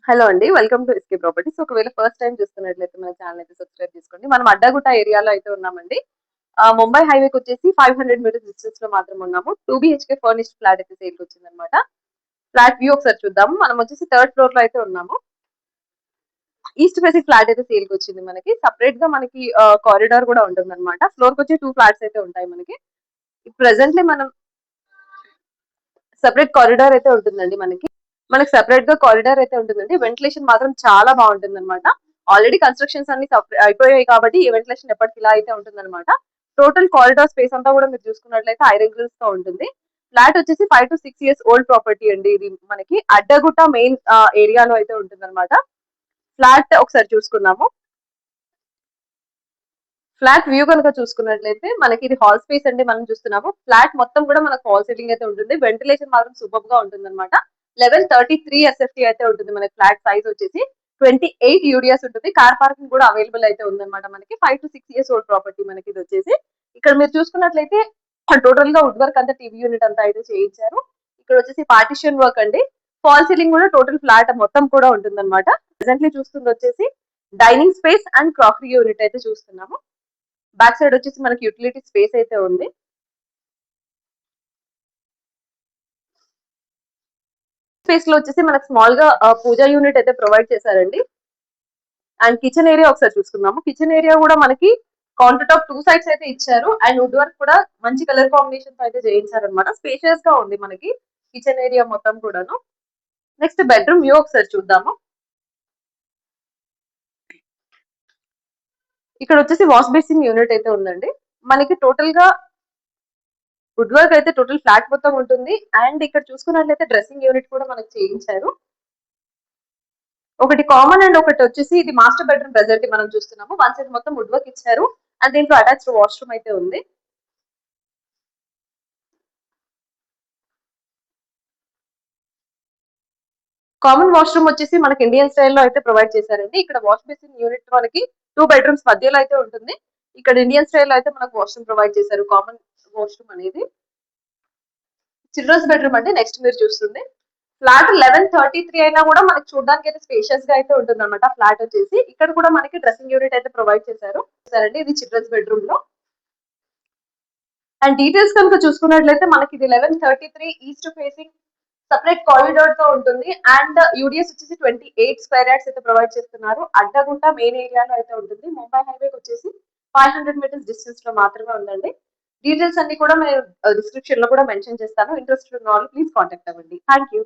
Hello అండి. Welcome to SK properties. ఒకవేళ first time చూస్తున్నట్లయితే మన ఛానల్ అయితే సబ్స్క్రైబ్ చేసుకోండి. మనం అడ్డగుట్ట ఏరియాలో అయితే ఉన్నామండి. ముంబై హైవేకొచ్చేసి 500 మీటర్స్ డిస్టెన్స్‌లో మాత్రం ఉన్నాము. 2 బీహెచ్‌కే ఫర్నిష్డ్ ఫ్లాట్ అయితే సేల్‌కొచ్చిందనమాట. ఫ్లాట్ వ్యూ ఒకసారి చూద్దాము. మనం వచ్చేసి థర్డ్ ఫ్లోర్‌లో అయితే ఉన్నాము. ఈస్ట్ ఫేసింగ్ ఫ్లాట్ అయితే సేల్‌కొచ్చింది మనకి. సెపరేట్‌గా మనకి కారిడార్ కూడా ఉంటుందనమాట. ఫ్లోర్‌కొచ్చి 2 ఫ్లాట్స్ అయితే ఉంటాయి మనకి. ప్రెజెంట్‌లీ మనం సెపరేట్ కారిడార్ అయితే ఉంటుందండి మనకి. మనకి సెపరేట్ గా కారిడార్ అయితే ఉంటుందండి. వెంటిలేషన్ మాత్రం చాలా బాగుంటుంది అనమాట. ఆల్రెడీ కన్స్ట్రక్షన్స్ అన్ని అయిపోయాయి కాబట్టి ఈ వెంటిలేషన్ ఎప్పటికి ఇలా అయితే ఉంటుందన్నమాట. టోటల్ కారిడార్ స్పేస్ అంతా కూడా మీరు చూసుకున్నట్లయితే ఐరన్ గ్రిల్స్ తో ఉంటుంది. ఫ్లాట్ వచ్చేసి 5 to 6 years ఓల్డ్ ప్రాపర్టీ అండి. ఇది మనకి అడ్డగుట్ట మెయిన్ ఏరియాలో అయితే ఉంటుంది అనమాట. ఫ్లాట్ ఒకసారి చూసుకున్నాము. ఫ్లాట్ వ్యూ కనుక చూసుకున్నట్లయితే మనకి ఇది హాల్ స్పేస్ అండి. మనం చూస్తున్నాము ఫ్లాట్ మొత్తం కూడా మనకు హాల్ సీలింగ్ అయితే ఉంటుంది. వెంటిలేషన్ మాత్రం సూపర్ గా ఉంటుంది అనమాట. 1133 ఎస్ఎఫ్టీ అయితే ఉంటుంది. మనకి ఫ్లాట్ సైజ్ వచ్చేసి 28 యూడిఎస్ ఉంటుంది. కార్ పార్కింగ్ కూడా అవైలబుల్ అయితే ఉందన్నమాట. మనకి 5 to 6 years ఓల్డ్ ప్రాపర్టీ మనకి ఇది వచ్చేసి. ఇక్కడ మీరు చూసుకున్నట్లయితే టోటల్ గా వుడ్ వర్క్ అంతా టీవీ యూనిట్ అంతా అయితే చేయించారు. ఇక్కడ వచ్చేసి పార్టిషన్ వర్క్ అండి. ఫాల్ సీలింగ్ కూడా టోటల్ ఫ్లాట్ మొత్తం కూడా ఉంటుంది అనమాట. ప్రెసెంట్లీ చూస్తుంది వచ్చేసి dining space and crockery unit అయితే చూస్తున్నాము. బ్యాక్ సైడ్ వచ్చేసి మనకి యూటిలిటీ స్పేస్ అయితే ఉంది. స్పేస్ లో వచ్చేసి మనకి స్మాల్ గా పూజా యూనిట్ అయితే ప్రొవైడ్ చేశారండి. అండ్ కిచెన్ ఏరియా ఒకసారి చూసుకుందాము. కిచెన్ ఏరియా కూడా మనకి కౌంటర్ టాప్ 2 సైడ్స్ అయితే ఇచ్చారు. అండ్ వుడ్ వర్క్ కూడా మంచి కలర్ కాంబినేషన్ అయితే చేయించారు అనమాట. స్పేషియస్ గా ఉంది మనకి కిచెన్ ఏరియా మొత్తం కూడాను. నెక్స్ట్ బెడ్రూమ్ వ్యూ ఒకసారి చూద్దాము. ఇక్కడ వచ్చేసి వాష్ బేసిన్ యూనిట్ అయితే ఉందండి. మనకి టోటల్ గా వుడ్ వర్క్ అయితే టోటల్ ఫ్లాట్ మొత్తం ఉంటుంది. అండ్ ఇక్కడ చూసుకున్నట్లయితే డ్రెస్సింగ్ యూనిట్ కూడా మనకి చేయించారు. ఒకటి కామన్ అండ్ ఒకటి వచ్చేసి ఇది మాస్టర్ బెడ్రూమ్ ప్రెసెంట్ మనం చూస్తున్నాము. వన్ సైడ్ మొత్తం వుడ్ వర్క్ ఇచ్చారు. అండ్ దీంట్లో అటాచ్డ్ వాష్రూమ్ అయితే ఉంది. కామన్ వాష్రూమ్ వచ్చేసి మనకి ఇండియన్ స్టైల్లో అయితే ప్రొవైడ్ చేశారండి. ఇక్కడ వాష్ బేసిన్ యూనిట్ మనకి 2 బెడ్రూమ్స్ మధ్యలో అయితే ఉంటుంది. ఇక్కడ ఇండియన్ స్టైల్లో అయితే మనకు వాష్రూమ్ ప్రొవైడ్ చేశారు. కామన్ వాష్రూమ్ అనేది చిల్డ్రన్స్ బెడ్రూమ్ అండి. నెక్స్ట్ మీరు చూస్తుంది ఫ్లాట్ 1133 అయినా కూడా మనకి చూడడానికి అయితే స్పేషియస్ గా అయితే ఉంటుంది అనమాట. ఫ్లాట్ వచ్చేసి ఇక్కడ కూడా మనకి డ్రెస్సింగ్ యూనిట్ అయితే ప్రొవైడ్ చేశారు. సరే ఇది చిల్డ్రన్స్ బెడ్రూమ్ లో. అండ్ డీటెయిల్స్ కనుక చూసుకున్నట్లయితే మనకి ఇది 1133 ఈస్ట్ ఫేసింగ్ సపరేట్ కారిడార్ తో ఉంటుంది. అండ్ యూడిఎస్ వచ్చేసి 28 స్క్వేర్ యార్డ్స్ అయితే ప్రొవైడ్ చేస్తున్నారు. అడ్డగుంట మెయిన్ ఏరియాలో అయితే ఉంటుంది. ముంబై హైవేకి వచ్చేసి 500 మీటర్స్ డిస్టెన్స్ లో మాత్రమే ఉందండి. డీటెయిల్స్ అన్ని కూడా నేను డిస్క్రిప్షన్ లో కూడా మెన్షన్ చేస్తాను. ఇంట్రెస్ట్ ఉన్న వాళ్ళు ప్లీజ్ కాంటాక్ట్ అవ్వండి. Thank you.